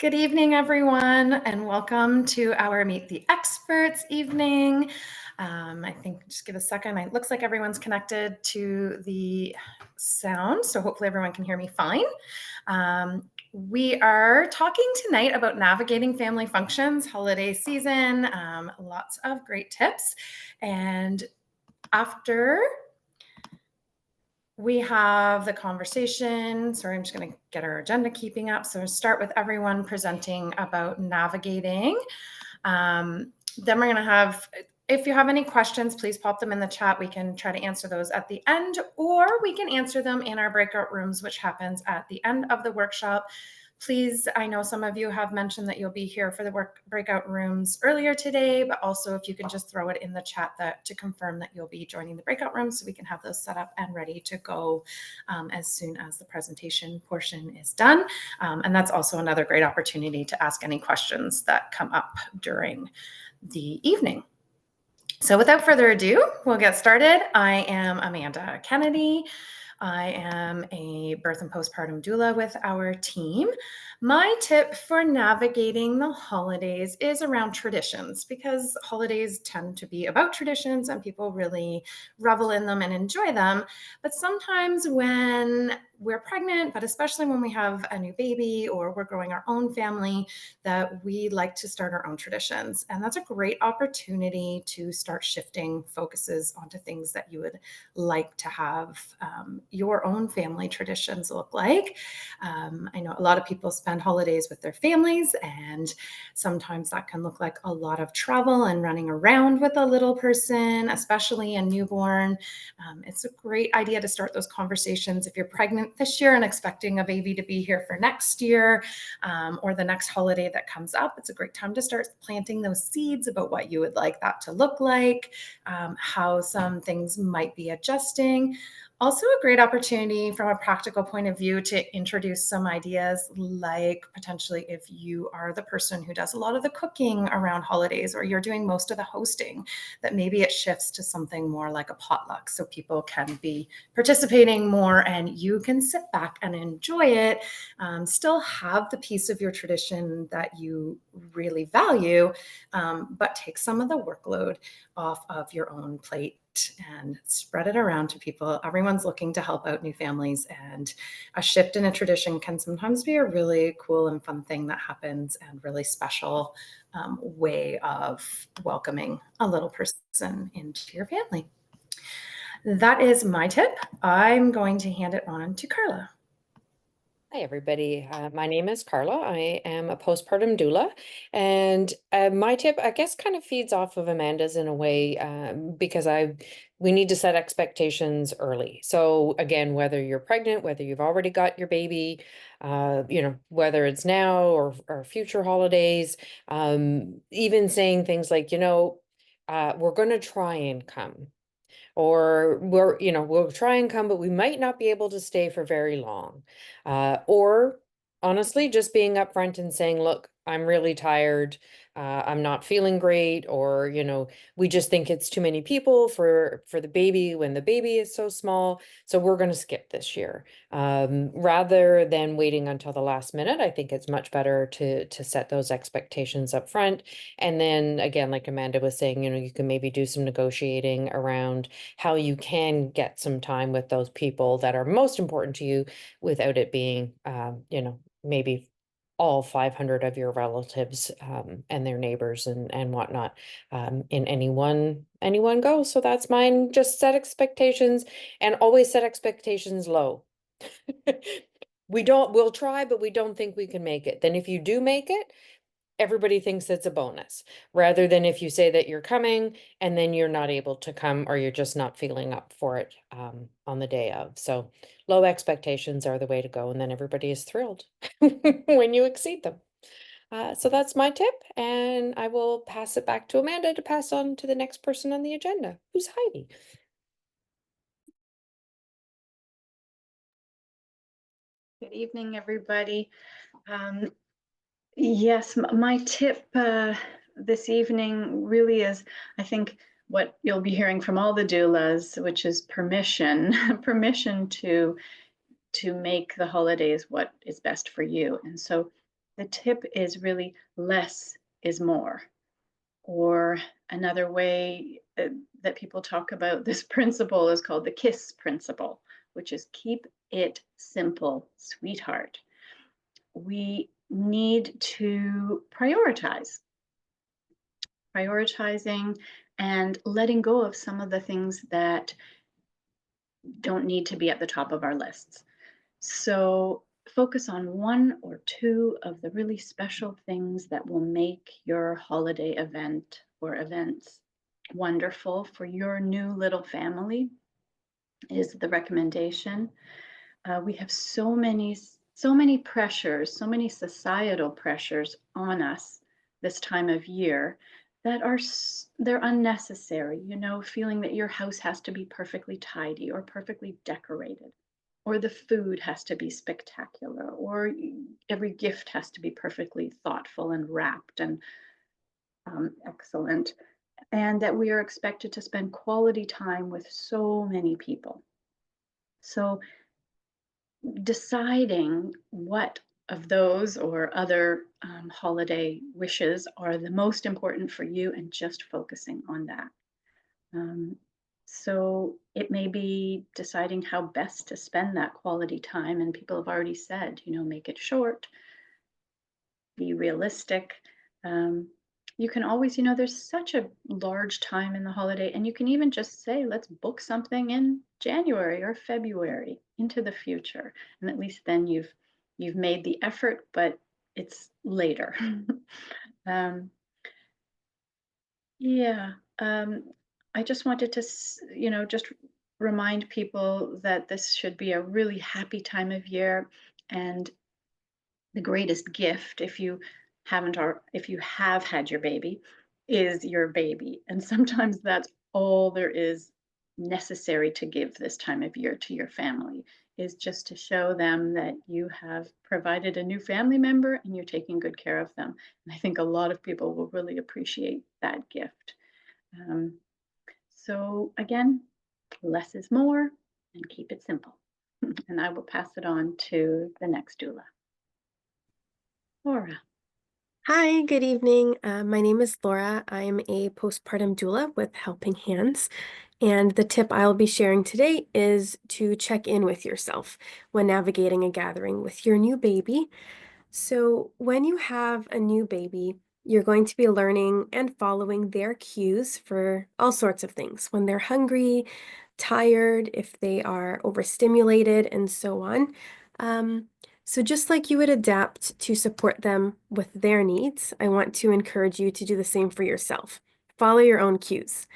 Good evening, everyone, and welcome to our Meet the Experts evening. I think just give a second. It looks like everyone's connected to the sound, so hopefully everyone can hear me fine. We are talking tonight about navigating family functions, holiday season, lots of great tips. And after we have the conversation. Sorry, I'm just going to get our agenda keeping up. So start with everyone presenting about navigating. Then we're going to have, if you have any questions, please pop them in the chat. We can try to answer those at the end, or we can answer them in our breakout rooms, which happens at the end of the workshop. Please, I know some of you have mentioned that you'll be here for the breakout rooms earlier today, but also if you can just throw it in the chat to confirm that you'll be joining the breakout rooms so we can have those set up and ready to go as soon as the presentation portion is done. And that's also another great opportunity to ask any questions that come up during the evening. So without further ado, we'll get started. I am Amanda Kennedy. I am a birth and postpartum doula with our team. My tip for navigating the holidays is around traditions, because holidays tend to be about traditions and people really revel in them and enjoy them. But sometimes when we're pregnant, but especially when we have a new baby or we're growing our own family, that we like to start our own traditions. And that's a great opportunity to start shifting focuses onto things that you would like to have your own family traditions look like. I know a lot of people spend holidays with their families, and sometimes that can look like a lot of travel and running around with a little person, especially a newborn. It's a great idea to start those conversations if you're pregnant this year and expecting a baby to be here for next year, or the next holiday that comes up. It's a great time to start planting those seeds about what you would like that to look like, how some things might be adjusting. Also a great opportunity from a practical point of view to introduce some ideas, like potentially if you are the person who does a lot of the cooking around holidays, or you're doing most of the hosting, that maybe it shifts to something more like a potluck so people can be participating more and you can sit back and enjoy it, still have the piece of your tradition that you really value, but take some of the workload off of your own plate and spread it around to people. Everyone's looking to help out new families, and a shift in a tradition can sometimes be a really cool and fun thing that happens, and really special way of welcoming a little person into your family. That is my tip. I'm going to hand it on to Carla. Hi, everybody. My name is Carla. I am a postpartum doula. And my tip, I guess, kind of feeds off of Amanda's in a way, because we need to set expectations early. So again, whether you're pregnant, whether you've already got your baby, whether it's now or future holidays, even saying things like, we're going to try and come. Or we'll try and come, but we might not be able to stay for very long. Or honestly, just being upfront and saying, look, I'm really tired. I'm not feeling great. Or, we just think it's too many people for the baby when the baby is so small. So we're going to skip this year. Rather than waiting until the last minute, I think it's much better to set those expectations up front. And then again, like Amanda was saying, you can maybe do some negotiating around how you can get some time with those people that are most important to you without it being, maybe all 500 of your relatives and their neighbors and whatnot in any one go. So that's mine. Just set expectations, and always set expectations low. We'll try, but we don't think we can make it. Then if you do make it, everybody thinks it's a bonus, rather than if you say that you're coming and then you're not able to come, or you're just not feeling up for it on the day of. So low expectations are the way to go, and then everybody is thrilled when you exceed them. So that's my tip, and I will pass it back to Amanda to pass on to the next person on the agenda, who's Heidi. Good evening, everybody. Yes, my tip this evening really is, I think, what you'll be hearing from all the doulas, which is permission, permission to make the holidays what is best for you. And so The tip is really less is more. Or another way that people talk about this principle is called the KISS principle, which is keep it simple, sweetheart. We need to prioritizing and letting go of some of the things that don't need to be at the top of our lists. So focus on one or two of the really special things that will make your holiday event or events wonderful for your new little family is the recommendation. We have so many pressures, so many societal pressures on us this time of year that they're unnecessary. You know, feeling that your house has to be perfectly tidy or perfectly decorated, or the food has to be spectacular, or every gift has to be perfectly thoughtful and wrapped and excellent, and that we are expected to spend quality time with so many people. So deciding what of those or other holiday wishes are the most important for you and just focusing on that. Um, so it may be deciding how best to spend that quality time. And people have already said, you know, make it short, be realistic. Um, you can always, you know, there's such a large time in the holiday, and you can even just say, let's book something in January or February into the future. And at least then you've made the effort, but it's later. um, yeah. I just wanted to, you know, just remind people that this should be a really happy time of year, and the greatest gift, if you haven't or if you have had your baby, is your baby. And sometimes that's all there is necessary to give this time of year to your family, is just to show them that you have provided a new family member and you're taking good care of them. And I think a lot of people will really appreciate that gift. Um, so again, less is more, and keep it simple. And I will pass it on to the next doula. Laura. Hi, good evening. My name is Laura. I'm a postpartum doula with Helping Hands. And the tip I'll be sharing today is to check in with yourself when navigating a gathering with your new baby. So, when you have a new baby, you're going to be learning and following their cues for all sorts of things. When they're hungry, tired, if they are overstimulated, and so on. So just like you would adapt to support them with their needs, I want to encourage you to do the same for yourself. Follow your own cues.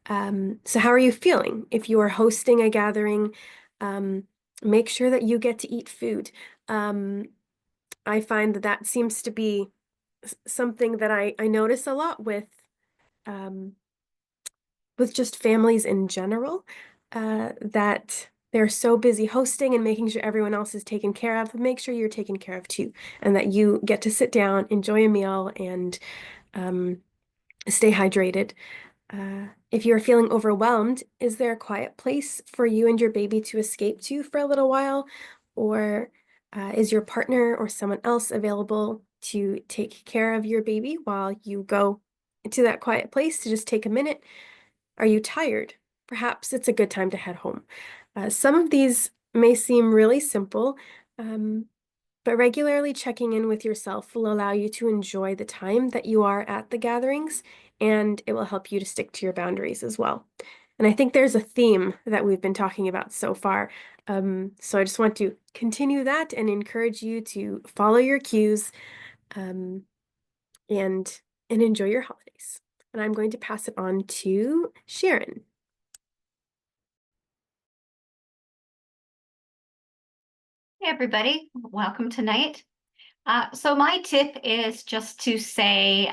So how are you feeling? If you are hosting a gathering, make sure that you get to eat food. I find that that seems to be something that I notice a lot with just families in general, that they're so busy hosting and making sure everyone else is taken care of. Make sure you're taken care of too, and that you get to sit down, enjoy a meal, and stay hydrated. If you're feeling overwhelmed, is there a quiet place for you and your baby to escape to for a little while? Or is your partner or someone else available to take care of your baby while you go to that quiet place to just take a minute? Are you tired? Perhaps it's a good time to head home. Some of these may seem really simple, but regularly checking in with yourself will allow you to enjoy the time that you are at the gatherings, and it will help you to stick to your boundaries as well. And I think there's a theme that we've been talking about so far. So I just want to continue that and encourage you to follow your cues, and enjoy your holidays. And I'm going to pass it on to Sharon. Hey everybody, welcome tonight. So my tip is just to say,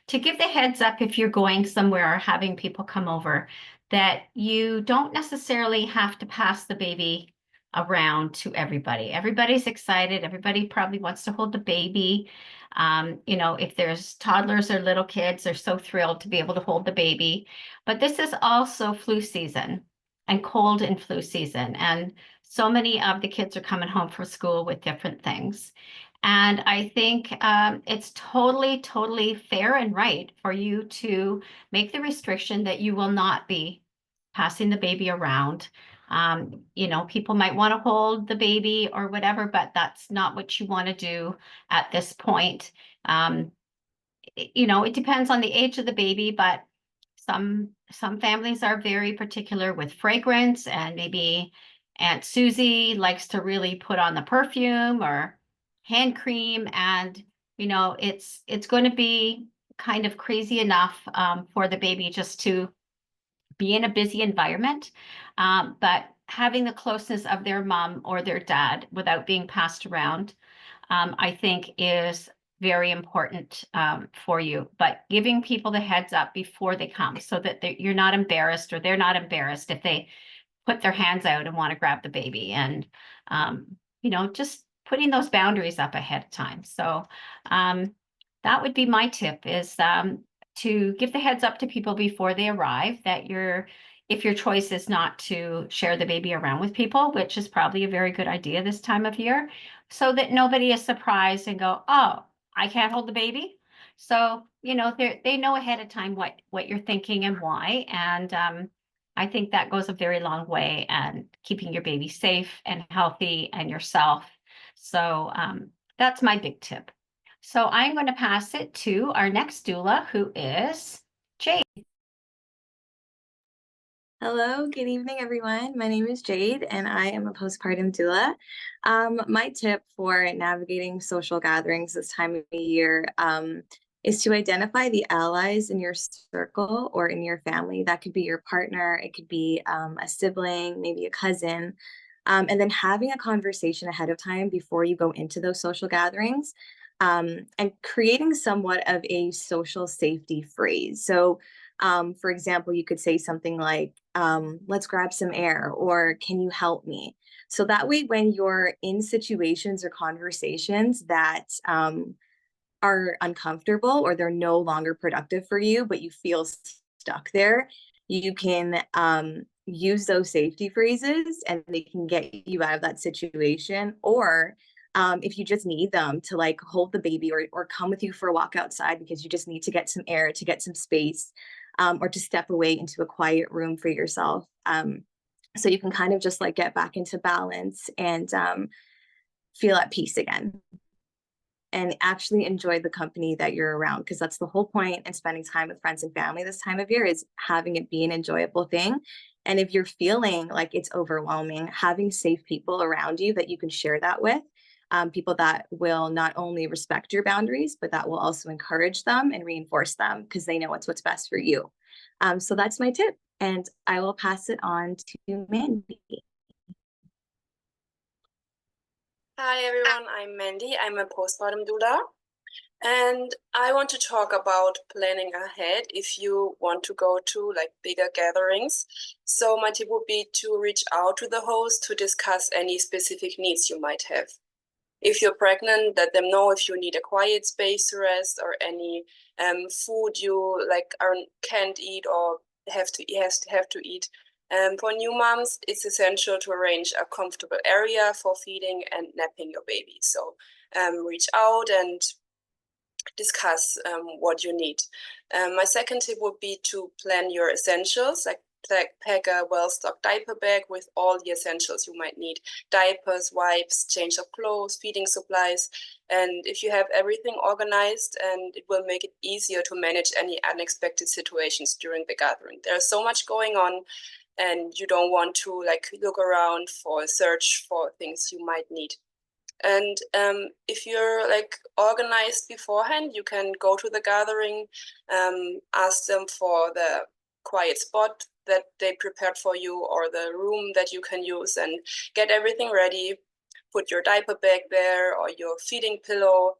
to give the heads up if you're going somewhere or having people come over, that you don't necessarily have to pass the baby around to everybody. Everybody's excited. Everybody probably wants to hold the baby. You know, if there's toddlers or little kids, they're so thrilled to be able to hold the baby. But this is also flu season and cold and flu season. And so many of the kids are coming home from school with different things. And I think it's totally, totally fair and right for you to make the restriction that you will not be passing the baby around. You know, people might want to hold the baby or whatever, but that's not what you want to do at this point. You know, it depends on the age of the baby, but some families are very particular with fragrance, and maybe Aunt Susie likes to really put on the perfume or hand cream, and you know, it's going to be kind of crazy enough for the baby just to be in a busy environment, but having the closeness of their mom or their dad without being passed around, I think is very important for you. But giving people the heads up before they come so that you're not embarrassed, or they're not embarrassed if they put their hands out and want to grab the baby, and you know, just putting those boundaries up ahead of time. So that would be my tip, is to give the heads up to people before they arrive that if your choice is not to share the baby around with people, which is probably a very good idea this time of year, so that nobody is surprised and go, oh, I can't hold the baby. So, you know, they know ahead of time what you're thinking and why. And I think that goes a very long way and keeping your baby safe and healthy and yourself. So that's my big tip. So I'm going to pass it to our next doula, who is Jade. Hello, good evening, everyone. My name is Jade, and I am a postpartum doula. My tip for navigating social gatherings this time of year is to identify the allies in your circle or in your family. That could be your partner, it could be a sibling, maybe a cousin, and then having a conversation ahead of time before you go into those social gatherings, and creating somewhat of a social safety phrase. So, for example, you could say something like, let's grab some air, or can you help me? So that way, when you're in situations or conversations that are uncomfortable, or they're no longer productive for you, but you feel stuck there, you can use those safety phrases and they can get you out of that situation. Or if you just need them to like hold the baby, or come with you for a walk outside because you just need to get some air, to get some space, or to step away into a quiet room for yourself. So you can kind of just like get back into balance and feel at peace again, and actually enjoy the company that you're around, because that's the whole point in spending time with friends and family this time of year, is having it be an enjoyable thing. And if you're feeling like it's overwhelming, having safe people around you that you can share that with, people that will not only respect your boundaries, but that will also encourage them and reinforce them, because they know what's best for you. So that's my tip, and I will pass it on to Mandy. Hi everyone, I'm Mandy. I'm a postpartum doula, and I want to talk about planning ahead if you want to go to like bigger gatherings. So my tip would be to reach out to the host to discuss any specific needs you might have. If you're pregnant, let them know if you need a quiet space to rest, or any food you like can't eat or have to eat. For new moms, it's essential to arrange a comfortable area for feeding and napping your baby. So reach out and discuss what you need. My second tip would be to plan your essentials, like pack a well-stocked diaper bag with all the essentials you might need: diapers, wipes, change of clothes, feeding supplies. And if you have everything organized, and it will make it easier to manage any unexpected situations during the gathering. There's so much going on, and you don't want to like look around for search for things you might need. And if you're like organized beforehand, you can go to the gathering, ask them for the quiet spot that they prepared for you, or the room that you can use, and get everything ready. Put your diaper bag there, or your feeding pillow,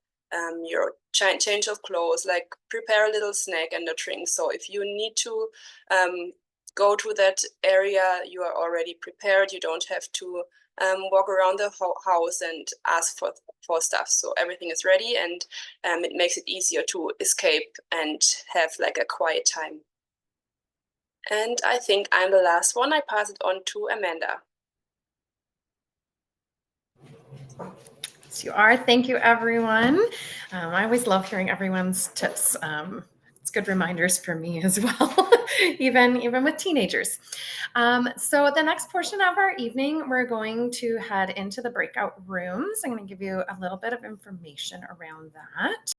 your change of clothes, like prepare a little snack and a drink. So if you need to go to that area, you are already prepared. You don't have to walk around the house and ask for stuff. So everything is ready, and it makes it easier to escape and have like a quiet time. And I think I'm the last one. I pass it on to Amanda. Yes, you are. Thank you, everyone. I always love hearing everyone's tips. It's good reminders for me as well, even with teenagers. So the next portion of our evening, we're going to head into the breakout rooms. I'm going to give you a little bit of information around that.